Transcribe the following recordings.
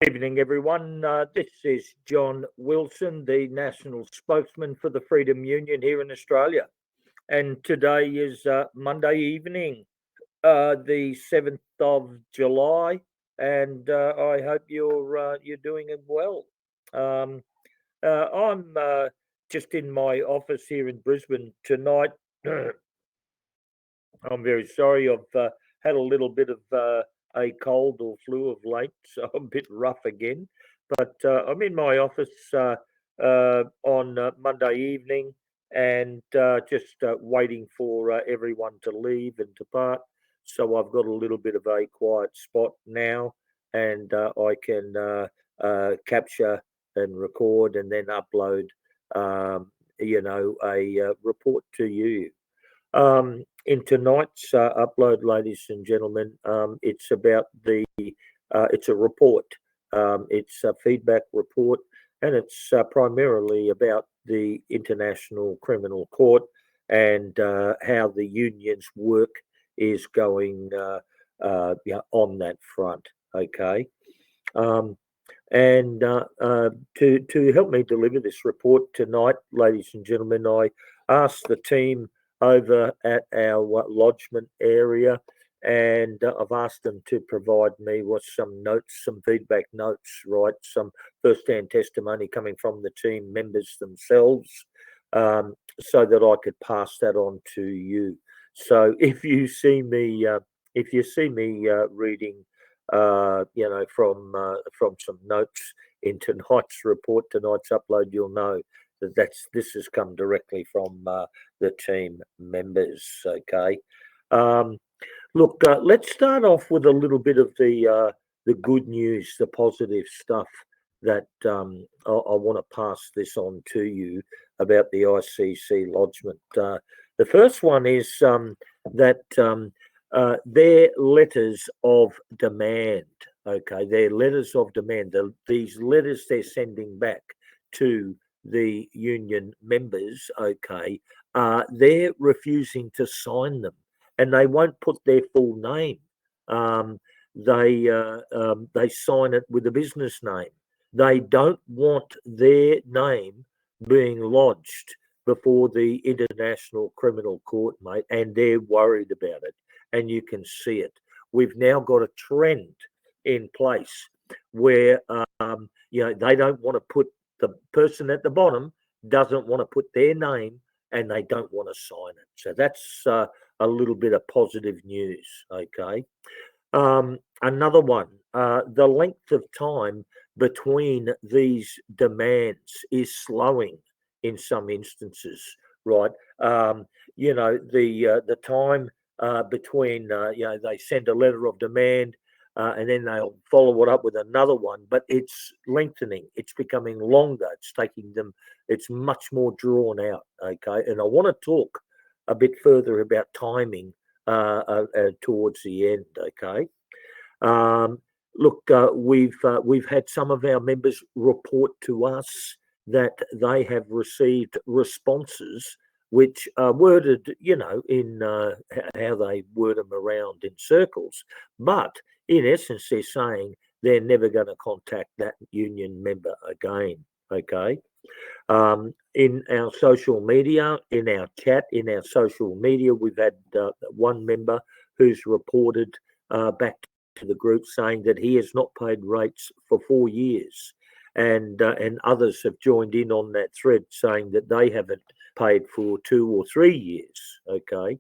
Evening, everyone. This is John Wilson, the national spokesman for the Freedom Union here in Australia. And today is Monday evening, the 7th of July, and I hope you're doing well. I'm just in my office here in Brisbane tonight. I'm very sorry. I've had a little bit of a cold or flu of late, so I'm a bit rough again. But I'm in my office on Monday evening and just waiting for everyone to leave and depart. So I've got a little bit of a quiet spot now, and I can capture and record and then upload, a report to you. In tonight's upload, ladies and gentlemen, it's about it's a report. It's a feedback report, and it's primarily about the International Criminal Court and how the union's work is going on that front. Okay. And to help me deliver this report tonight, ladies and gentlemen, I asked the team over at our lodgement area, and I've asked them to provide me with some notes, some feedback notes, right? Some first-hand testimony coming from the team members themselves, so that I could pass that on to you. So if you see me, reading, from some notes in tonight's report, tonight's upload, you'll know this has come directly from the team members. Okay. Look, let's start off with a little bit of the good news, the positive stuff that I want to pass this on to you about the ICC lodgment. The first one is that their letters of demand. Okay, their letters of demand. These letters they're sending back to the union members, okay, they're refusing to sign them, and they won't put their full name. They sign it with a business name. They don't want their name being lodged before the International Criminal Court, mate, and they're worried about it, and you can see it. We've now got a trend in place where they don't want to put, the person at the bottom doesn't want to put their name, and they don't want to sign it. So that's a little bit of positive news. Okay. Another one, the length of time between these demands is slowing in some instances, right? The time between, they send a letter of demand, and then they'll follow it up with another one, but it's lengthening. It's becoming longer. It's taking them, it's much more drawn out. Okay. And I want to talk a bit further about timing towards the end. Okay. Look, we've had some of our members report to us that they have received responses which are worded, in how they word them around in circles. But in essence, they're saying they're never going to contact that union member again. Okay. In our social media, in our chat, in our social media, we've had one member who's reported back to the group saying that he has not paid rates for 4 years. And others have joined in on that thread saying that they haven't paid for 2 or 3 years. Okay.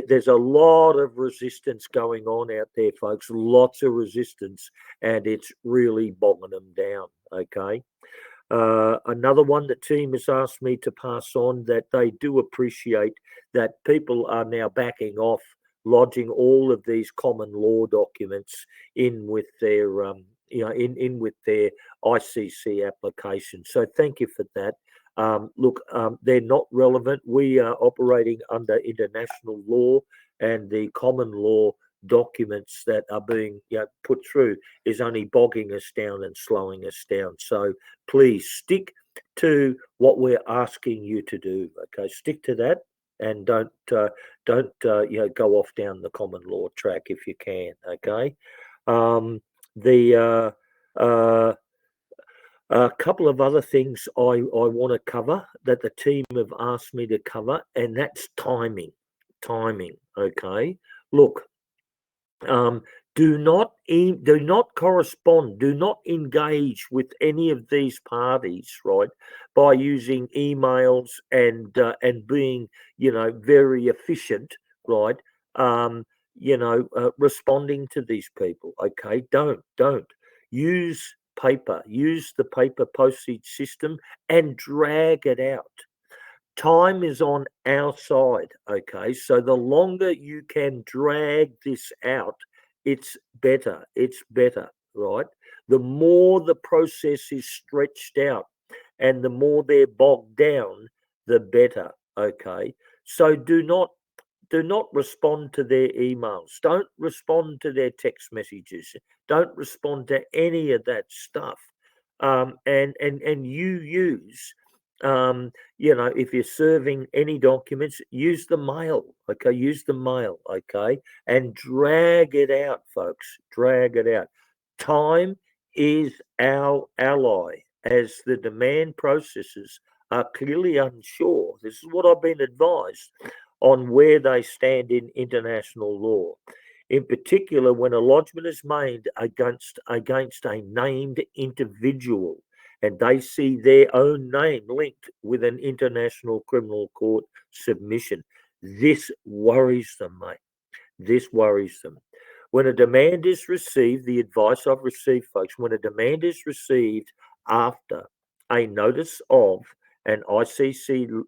There's a lot of resistance going on out there, folks, lots of resistance, and it's really bogging them down. Okay. Another one, the team has asked me to pass on that they do appreciate that people are now backing off lodging all of these common law documents in with their in with their ICC application. So thank you for that. Look, they're not relevant. We are operating under international law, and the common law documents that are being put through is only bogging us down and slowing us down. So please stick to what we're asking you to do. Okay, stick to that. and don't go off down the common law track if you can. Okay. The A couple of other things I want to cover that the team have asked me to cover, and that's timing. Timing. Okay. Look, do not correspond, do not engage with any of these parties, right, by using emails and being very efficient, right, responding to these people. Okay, don't use paper, use the paper postage system and drag it out. Time is on our side. Okay, so the longer you can drag this out, it's better, right? The more the process is stretched out and the more they're bogged down, the better. Okay, so do not respond to their emails, don't respond to their text messages, don't respond to any of that stuff. And you use, if you're serving any documents, use the mail. Okay, use the mail. Okay, and drag it out, folks, drag it out. Time is our ally as the demand processors are clearly unsure. This is what I've been advised on where they stand in international law. In particular, when a lodgment is made against a named individual and they see their own name linked with an international criminal court submission, this worries them, mate. This worries them. When a demand is received, the advice I've received, folks, when a demand is received after a notice of an ICC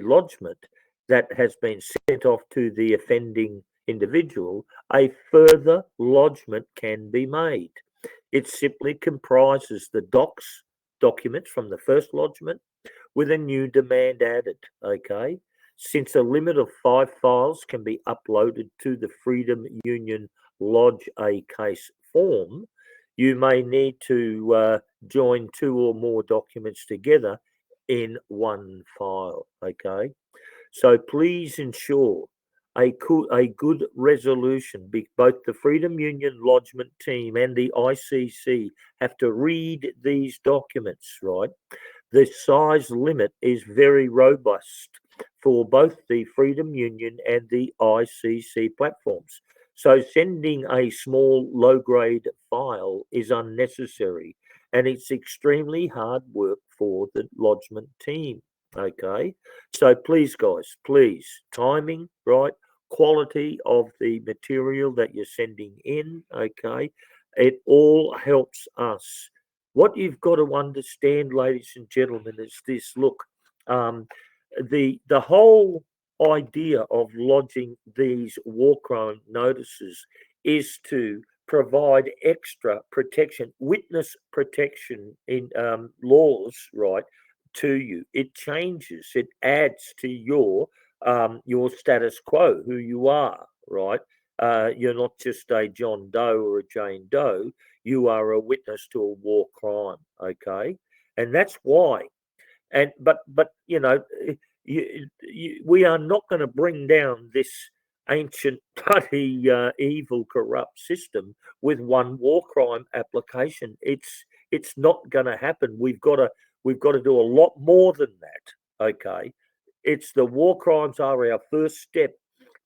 lodgment that has been sent off to the offending individual, a further lodgment can be made. It simply comprises the documents from the first lodgment with a new demand added. Okay. Since a limit of 5 files can be uploaded to the Freedom Union Lodge a Case form, you may need to join 2 or more documents together in one file. Okay. So please ensure a good resolution. Both the Freedom Union Lodgment Team and the ICC have to read these documents, right? The size limit is very robust for both the Freedom Union and the ICC platforms. So sending a small low-grade file is unnecessary, and it's extremely hard work for the lodgement team. Okay, so please, guys, please, timing, right? Quality of the material that you're sending in. Okay, it all helps us. What you've got to understand, ladies and gentlemen, is this. Look, the whole idea of lodging these war crime notices is to provide extra protection, witness protection in laws, right, to you. It changes, it adds to your status quo, who you are, right? You're not just a John Doe or a Jane Doe. You are a witness to a war crime. Okay, and that's why. And but we are not going to bring down this ancient, bloody, evil, corrupt system with one war crime application. It's not going to happen. We've got to do a lot more than that. Okay, it's the war crimes are our first step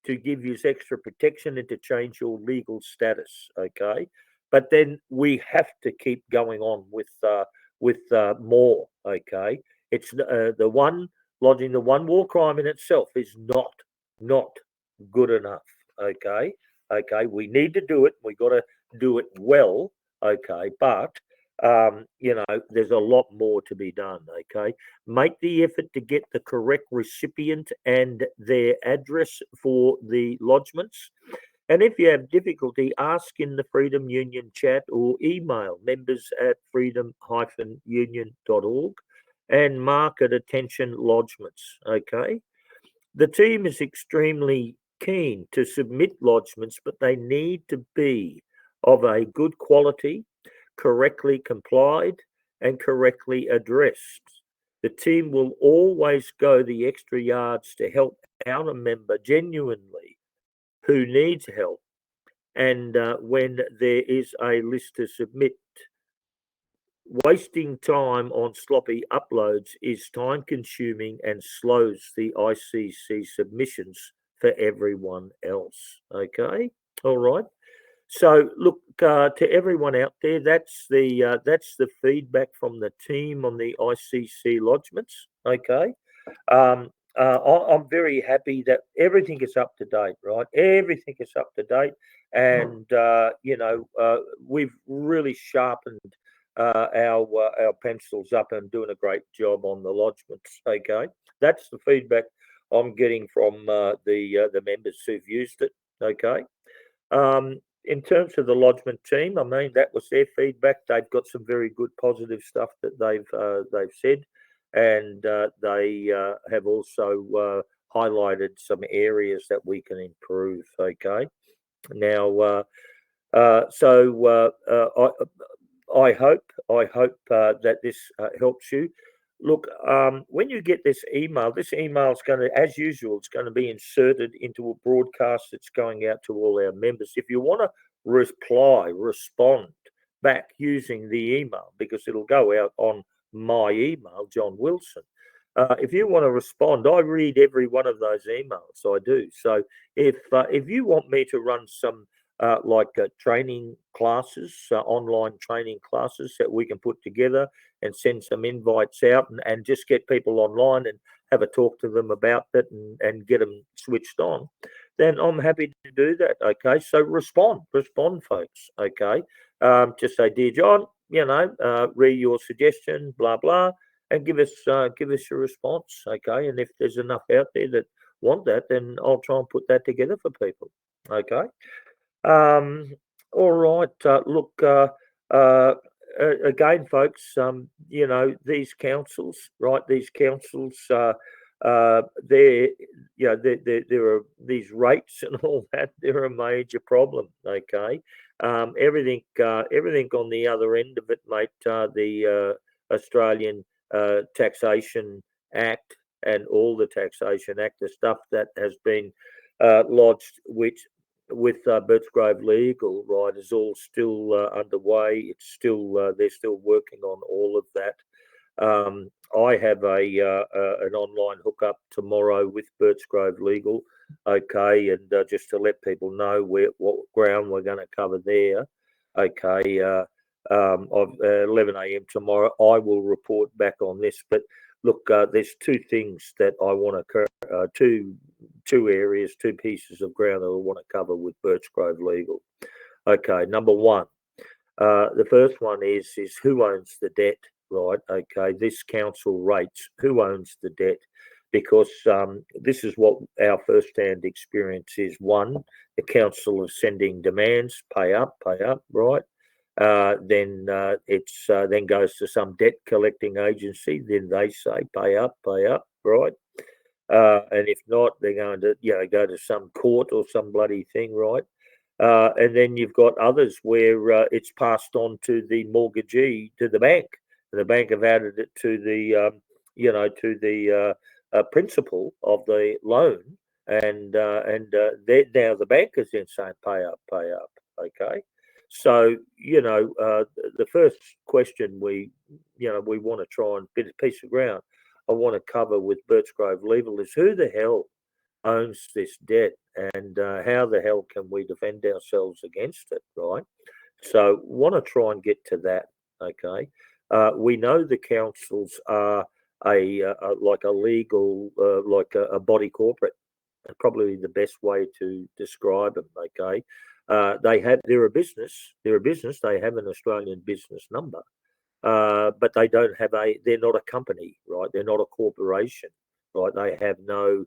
to give you extra protection and to change your legal status. Okay, but then we have to keep going on with more. Okay, it's the one lodging the one war crime in itself is not good enough. Okay, we need to do it. We got to do it well. Okay, but there's a lot more to be done. Okay, make the effort to get the correct recipient and their address for the lodgements. And if you have difficulty, ask in the Freedom Union chat or email members@freedom-union.org and mark at attention lodgements. Okay. The team is extremely keen to submit lodgements, but they need to be of a good quality, correctly complied, and correctly addressed. The team will always go the extra yards to help out a member genuinely who needs help, and when there is a list to submit, wasting time on sloppy uploads is time consuming and slows the ICC submissions for everyone else. Okay, all right. So look, to everyone out there, that's the feedback from the team on the ICC lodgements. Okay, I'm very happy that everything is up to date, right? Everything is up to date, and we've really sharpened our pencils up and doing a great job on the lodgements. Okay, that's the feedback I'm getting from the members who've used it. Okay. In terms of the lodgement team, I mean, that was their feedback. They've got some very good positive stuff that they've said, and they have also highlighted some areas that we can improve. Okay, now, I hope that this helps you. Look, when you get this email is going to, as usual, it's going to be inserted into a broadcast that's going out to all our members. If you want to respond back using the email, because it'll go out on my email, John Wilson. If you want to respond, I read every one of those emails. I do. So if you want me to run some training classes, online training classes that we can put together and send some invites out and just get people online and have a talk to them about it and get them switched on, then I'm happy to do that. Okay, so respond, folks. Okay, just say, dear John, read your suggestion, blah blah, and give us your response. Okay, and if there's enough out there that want that, then I'll try and put that together for people. Okay. All right. Look, again, folks. These councils, right? These councils, there are these rates and all that. They're a major problem. Okay. Everything on the other end of it, mate. The Australian Taxation Act and all the Taxation Act, the stuff that has been lodged, with Birchgrove Legal, right, is all still underway. It's still they're still working on all of that. I have an online hookup tomorrow with Birchgrove Legal. Okay, and just to let people know what ground we're going to cover there. Okay, of 11 a.m. tomorrow, I will report back on this. But look, there's two things that I want to two areas, two pieces of ground that I want to cover with Birchgrove Legal. Okay, number one, the first one is who owns the debt, right? Okay, this council rates who owns the debt, because this is what our first-hand experience is. One, the council is sending demands, pay up, right? Then it's then goes to some debt collecting agency. Then they say pay up, right? And if not, they're going to go to some court or some bloody thing, right? And then you've got others where it's passed on to the mortgagee, to the bank, and the bank have added it to the principal of the loan, and now the bank is then saying pay up. Okay, so the first question we want to try and bit a piece of ground I want to cover with Birchgrove Legal is who the hell owns this debt, and how the hell can we defend ourselves against it, right? So want to try and get to that. Okay, we know the councils are like a legal, like a body corporate, probably the best way to describe them. Okay, they're a business. They have an Australian business number. But they're not a company, right? They're not a corporation, right? They have no,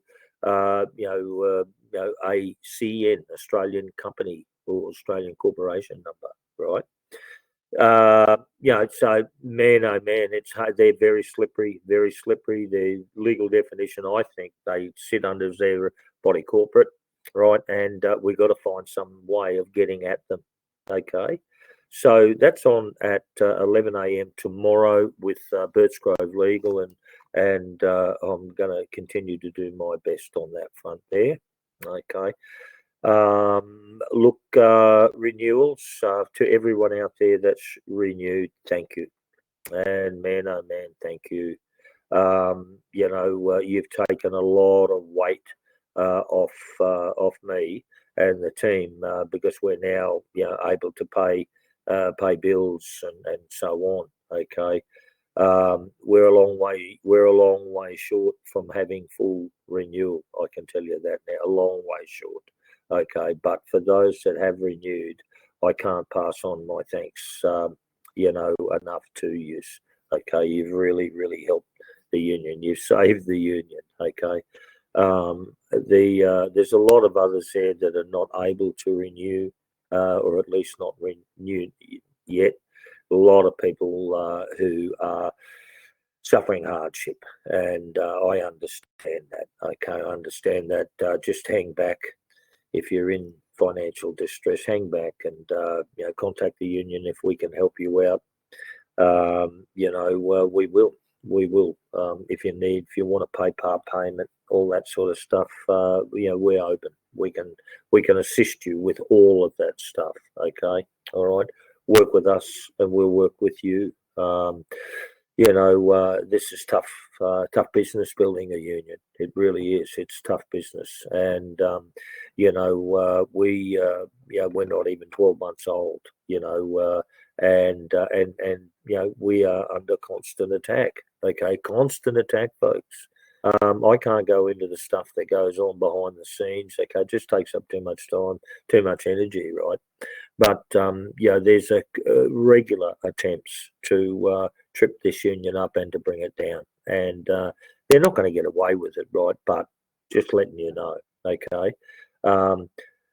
ACN, Australian company or Australian corporation number, right? So man, oh man, they're very slippery, very slippery. The legal definition, I think, they sit under their body corporate, right? And we've got to find some way of getting at them, okay? So that's on at 11 a.m. tomorrow with Birchgrove Legal, and I'm going to continue to do my best on that front there. Okay. Look, renewals to everyone out there that's renewed, thank you. And man, oh man, thank you. You've taken a lot of weight off me and the team because we're now able to pay bills and so on. Okay, we're a long way short from having full renewal. I can tell you that now, a long way short. Okay, but for those that have renewed, I can't pass on my thanks. Enough to you. Okay, you've really helped the union. You've saved the union. Okay, there's a lot of others there that are not able to renew, or at least not renewed yet. A lot of people who are suffering hardship, and I understand that. Okay, I understand that. Just hang back if you're in financial distress. Hang back and contact the union if we can help you out. We will. We will. If you want to pay part payment, all that sort of stuff. We're open. We can assist you with all of that stuff. Okay. All right. Work with us, and we'll work with you. This is tough business building a union. It really is. It's tough business, and we're not even 12 months old. And we are under constant attack. Okay, constant attack, folks. I can't go into the stuff that goes on behind the scenes. Okay, it just takes up too much time, too much energy, right? But there's a regular attempts to trip this union up and to bring it down, and they're not going to get away with it, right? But just letting you know, okay.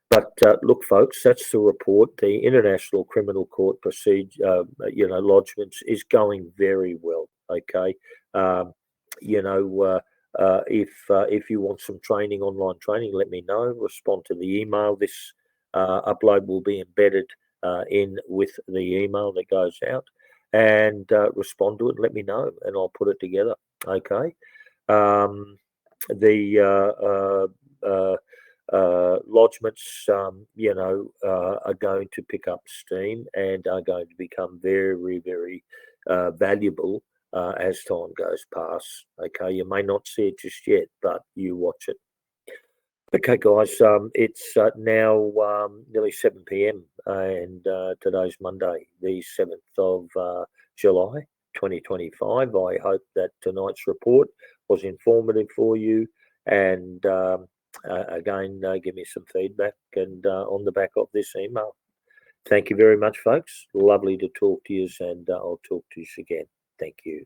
But look, folks, that's the report. The International Criminal Court procedure, lodgements is going very well. Okay, if you want some training, online training, let me know. Respond to the email. This upload will be embedded in with the email that goes out, and respond to it. Let me know, and I'll put it together. Okay. Lodgements, are going to pick up steam and are going to become very valuable as time goes past. Okay, you may not see it just yet, but you watch it. Okay, guys, it's now nearly 7 p.m. and today's Monday, the 7th of July, 2025. I hope that tonight's report was informative for you, and again, give me some feedback and on the back of this email. Thank you very much, folks. Lovely to talk to you, and I'll talk to you again. Thank you.